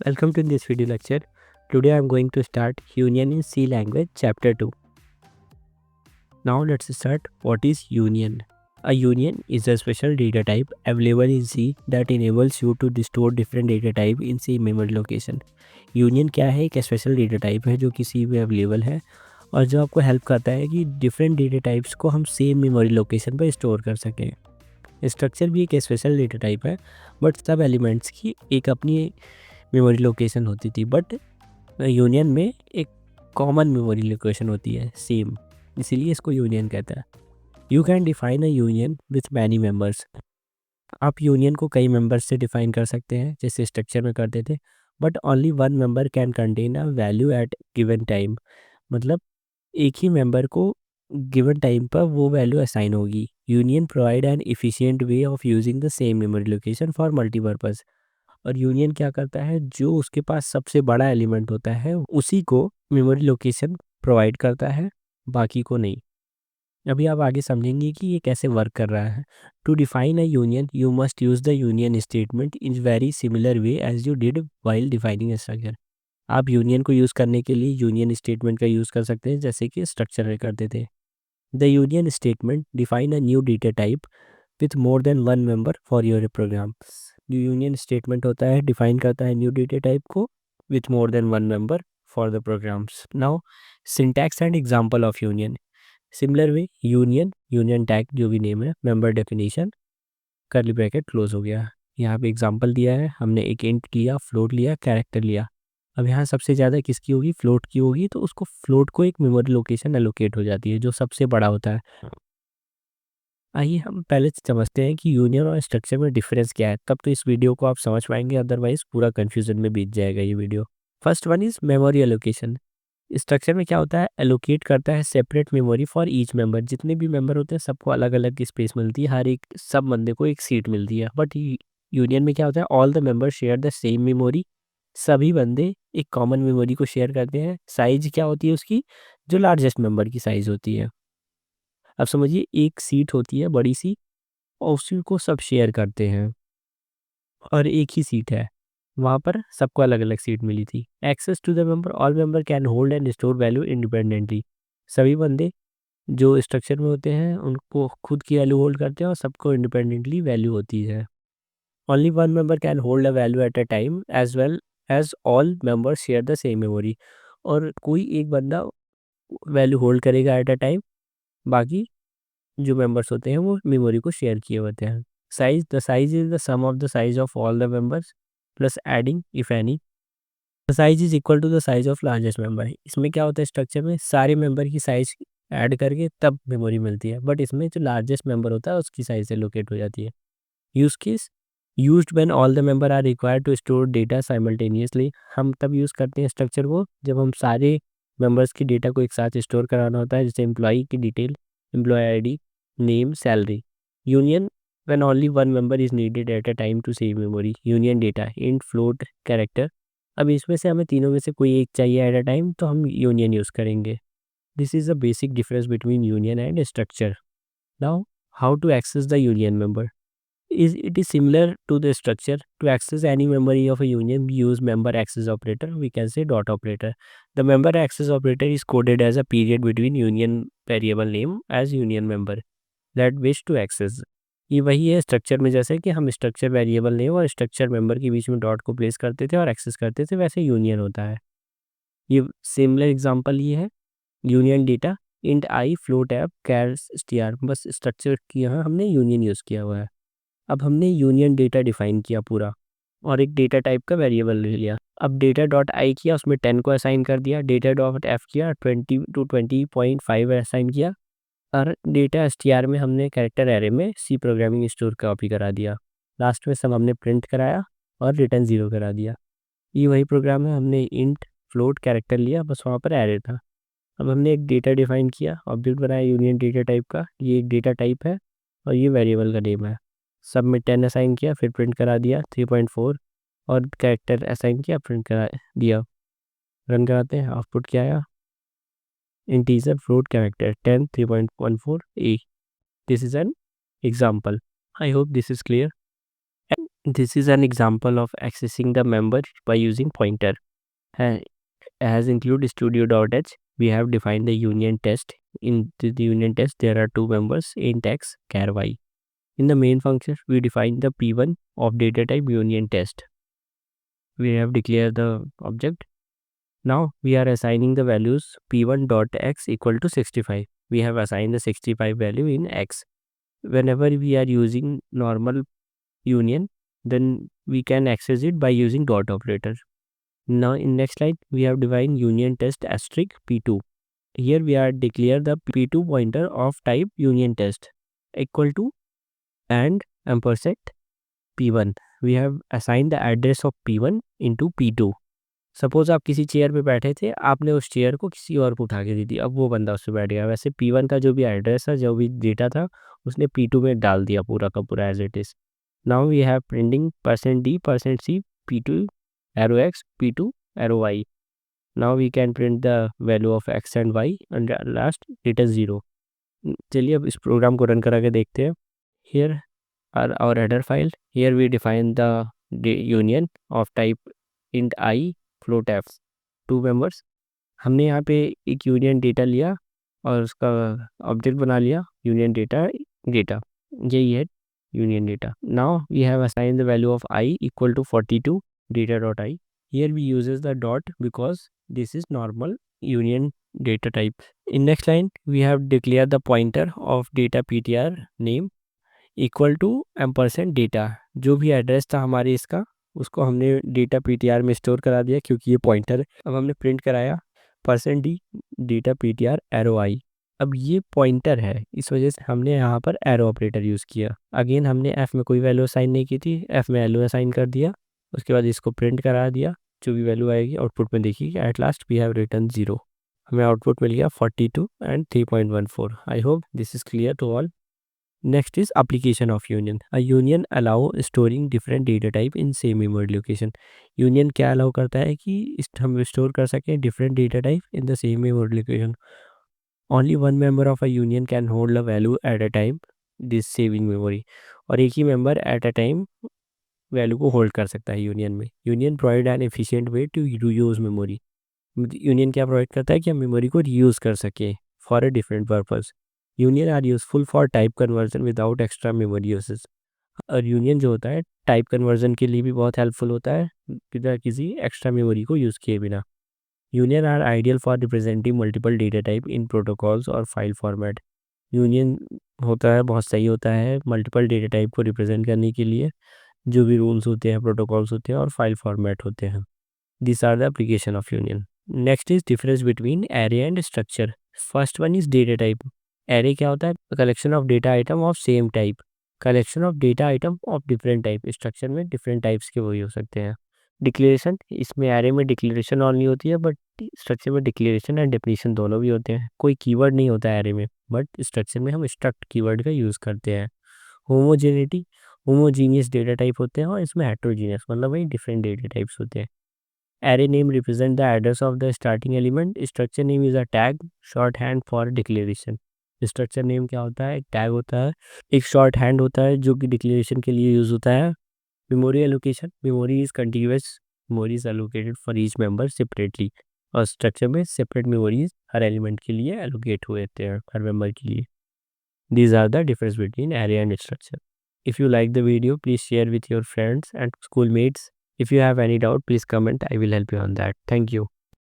Welcome to this video lecture. Today I am going to start Union in C language chapter 2. Now let's start. What is union? A union is a special data type available in C that enables you to store different data type in same memory location. Union क्या है? एक special data type है जो किसी में available है और जो आपको हेल्प करता है कि डिफरेंट डेटा टाइप्स को हम सेम मेमोरी लोकेशन पर स्टोर कर सकें. स्ट्रक्चर भी एक स्पेशल डेटा टाइप है बट सब एलिमेंट्स की एक अपनी मेमोरी लोकेशन होती थी. बट यूनियन में एक कॉमन मेमोरी लोकेशन होती है सेम, इसीलिए इसको यूनियन कहता है. You can define a union with many members. आप यूनियन को कई मेंबर्स से डिफाइन कर सकते हैं जैसे स्ट्रक्चर में करते थे. But only one member can contain a value at given time. मतलब एक ही मेंबर को गिवन टाइम पर वो वैल्यू असाइन होगी. Union provide an efficient way of using the same memory location for multipurpose. और यूनियन क्या करता है, जो उसके पास सबसे बड़ा एलिमेंट होता है उसी को मेमोरी लोकेशन प्रोवाइड करता है, बाकी को नहीं. अभी आप आगे समझेंगे कि ये कैसे वर्क कर रहा है. To define a union you must use the union statement in very similar way as you did while defining a structure. आप यूनियन को यूज़ करने के लिए यूनियन स्टेटमेंट का यूज़ कर सकते हैं जैसे कि स्ट्रक्चर में करते थे. The union statement define a new data type with more than one member for your program. जो यूनियन स्टेटमेंट होता है डिफाइन करता है न्यू डेटा टाइप को with more than one member for the programs. Now syntax and example of union. Similar way union, union tag जो भी name है, member definition, curly bracket close हो गया. यहाँ पे एग्जांपल दिया है, हमने एक इंट लिया, फ्लोट लिया, कैरेक्टर लिया. अब यहाँ सबसे ज़्यादा किसकी होगी, फ्लोट की होगी, तो उसको फ्लोट को एक मेमोरी लोकेशन एलोकेट हो जाती है जो सबसे बड़ा होता है. आइए हम पहले समझते हैं कि यूनियन और स्ट्रक्चर में डिफरेंस क्या है, तब तो इस वीडियो को आप समझ पाएंगे, अदरवाइज पूरा कंफ्यूजन में बीत जाएगा ये video. First one is memory allocation. Structure में क्या होता है, एलोकेट करता है separate memory for each member. जितने भी मेंबर होते हैं सबको अलग अलग स्पेस मिलती है, हर एक सब बंदे को एक सीट मिलती है. बट यूनियन में क्या होता है, all the member share the same memory. सभी बंदे एक कॉमन मेमोरी को शेयर करते हैं. साइज क्या होती है उसकी, जो लार्जेस्ट मेंबर की साइज होती है. अब समझिए एक सीट होती है बड़ी सी और उसी को सब शेयर करते हैं और एक ही सीट है, वहाँ पर सबको अलग अलग सीट मिली थी. Access to the member, all member can hold and store value independently. सभी बंदे जो स्ट्रक्चर में होते हैं उनको खुद की वैल्यू होल्ड करते हैं और सबको इंडिपेंडेंटली वैल्यू होती है. Only one member can hold a value at a time as well as all members share the same memory. और कोई एक बंदा वैल्यू होल्ड करेगा एट अ टाइम, बाकी जो मेंबर्स होते हैं वो मेमोरी को शेयर किए होते हैं. Size, the size is the sum of the size of all the members plus adding if any. The size is equal to the size of largest member. इसमें क्या होता है, स्ट्रक्चर में सारे मेंबर की साइज ऐड करके तब memory मिलती है, बट इसमें जो लार्जेस्ट मेंबर होता है उसकी साइज से लोकेट हो जाती है. Use case, used when all the member are required to store data simultaneously. हम तब यूज़ करते हैं स्ट्रक्चर को जब हम सारे मेंबर्स की डेटा को एक साथ स्टोर कराना होता है, जैसे एम्प्लॉई की detail, employee ID, name, salary. Union when only one member is needed at a time to save memory. Union data, int, float, character. अब इसमें से हमें तीनों में से कोई एक चाहिए एट अ टाइम तो हम यूनियन यूज़ करेंगे. This is the basic difference between union and structure. Now how to access the union member. It is similar to the structure. To access any memory of a union, we use member access operator. We can say dot operator. The member access operator is coded as a period between union variable name as union member that wish to access. ये वही है structure में, जैसे कि हम structure variable name और structure member के बीच में डॉट को प्लेस करते थे और एक्सेस करते थे, वैसे यूनियन होता है. ये सिमिलर एग्जांपल ये है. यूनियन डेटा इंट आई फ्लोट ऐप कैर स्टीआर. बस स्ट्रक्चर की यहाँ हमने यूनियन यूज़ किया हुआ है. अब हमने यूनियन डेटा डिफाइन किया पूरा और एक डेटा टाइप का वेरिएबल ले लिया. अब डेटा डॉट आई किया, उसमें 10 को असाइन कर दिया. डेटा डॉट एफ किया, 20 to 20.5 असाइन किया. और डेटा एस टी आर में हमने कैरेक्टर एरे में सी प्रोग्रामिंग स्टोर कॉपी करा दिया. लास्ट में सब हमने प्रिंट कराया और रिटर्न 0 करा दिया. ये वही प्रोग्राम है, हमने इंट, फ्लोट, कैरेक्टर लिया, बस वहाँ पर एरे था. अब हमने एक डेटा डिफाइन किया, ऑब्जेक्ट बनाया यूनियन डेटा टाइप का. ये एक डेटा टाइप है और ये वेरिएबल का नेम है. सब में 10 असाइन किया, फिर प्रिंट करा दिया 3.4 और कैरेक्टर असाइन किया, प्रिंट करा दिया. रन कराते हैं, आउटपुट क्या आया, integer float character 10 3.14 A. This is an example. I hope this is clear. This is an example of accessing the member by using pointer. As include studio.h, we have defined the union test. In the union test, there are two members, int x, char y. In the main function, we define the p1 of data type union test. We have declared the object. Now we are assigning the values p1 dot x equal to 65. We have assigned the 65 value in x. Whenever we are using normal union, then we can access it by using dot operator. Now in next slide, we have defined union test asterisk p2. Here we are declare the p2 pointer of type union test equal to and ampersand p1. We have assigned the address of p1 into p2. Suppose आप किसी chair पे बैठे थे, आपने उस chair को किसी और को उठा के दी थी, अब वो बंदा उस पे बैठ गया। वैसे p1 का जो भी एड्रेस था, जो भी डेटा था, उसने p2 में डाल दिया पूरा का पूरा as it is. Now we have printing %d%c p2 arrow x p2 arrow y. Now we can print the value of x and y and last return 0. चलिए अब इस प्रोग्राम को रन करा के देखते हैं। Here are our header file. Here we define the union of type int I float f, two members. हमने यहाँ पे एक यूनियन डेटा लिया और उसका ऑब्जेक्ट बना लिया यूनियन डेटा डेटा, यही है union data. Now we have assign the value of i equal to 42 data dot I. Here we uses the dot because this is normal union data type. In next line we have declared the pointer of data ptr name equal to ampersand data. जो भी address था हमारे इसका, उसको हमने data ptr में store करा दिया क्योंकि ये पॉइंटर है. अब हमने प्रिंट कराया %d data ptr arrow I. अब ये पॉइंटर है, इस वजह से हमने यहाँ पर एरो ऑपरेटर यूज़ किया. अगेन हमने f में कोई वैल्यू असाइन नहीं की थी, f में वैल्यू असाइन कर दिया. उसके बाद इसको प्रिंट करा दिया, जो भी वैल्यू आएगी आउटपुट में देखिए. At last we have return 0. हमें आउटपुट मिल गया 42 and 3.14. I hope this is clear to all. Next is application of union. A union allow storing different data type in same memory location. Union क्या allow करता है कि हम store कर सकें different data type in the same memory location. Only one member of a union can hold a value at a time this saving memory. और एक ही member at a time value को होल्ड कर सकता है union में. Union provide an efficient way to reuse memory. Union क्या provide करता है कि हम मेमोरी को रीयूज कर सकें for a different purpose. Union are useful for type conversion without extra memory usage. और यूनियन जो होता है टाइप कन्वर्जन के लिए भी बहुत हेल्पफुल होता है बिना किसी एक्स्ट्रा मेमोरी को यूज़ किए बिना. Union are ideal for representing multiple data type in protocols और फाइल फॉर्मेट. यूनियन होता है बहुत सही होता है मल्टीपल डेटा टाइप को रिप्रेजेंट करने के लिए, जो भी रूल्स होते हैं, प्रोटोकॉल्स होते हैं और फाइल फॉर्मेट होते हैं. This are the application of union. Next is difference between array and structure. First one is data type. Array क्या होता है? Collection of data item of same type. Collection of data item of different type. Structure में different types के वही हो सकते हैं. Declaration, इसमें एरे में डिक्लेरेशन ऑनली होती है, बट स्ट्रक्चर में डिक्लेरेशन एंड डेफिनेशन दोनों भी होते हैं. कोई कीवर्ड नहीं होता है एरे में, बट स्ट्रक्चर में हम स्ट्रक्ट कीवर्ड का यूज़ करते हैं. होमोजेनिटी, होमोजीनियस डेटा टाइप होते हैं और इसमें हेट्रोजीनियस मतलब वही डिफरेंट डेटा टाइप्स होते हैं. Array name represent the address of the starting element. Structure name is a tag, shorthand for declaration. Structure name क्या होता है? एक टैग होता है, एक शॉर्ट हैंड होता है जो कि डिक्लेरेशन के लिए यूज होता है. Memory allocation, memory is continuous, memory is allocated for each member separately. और स्ट्रक्चर में सेपरेट मेमोरीज हर एलिमेंट के लिए एलोकेट हुए होते हैं हर मेंबर के लिए. These are the difference between array and structure. If you like the video, please share with your friends and schoolmates. If you have any doubt, please comment. I will help you on that. Thank you.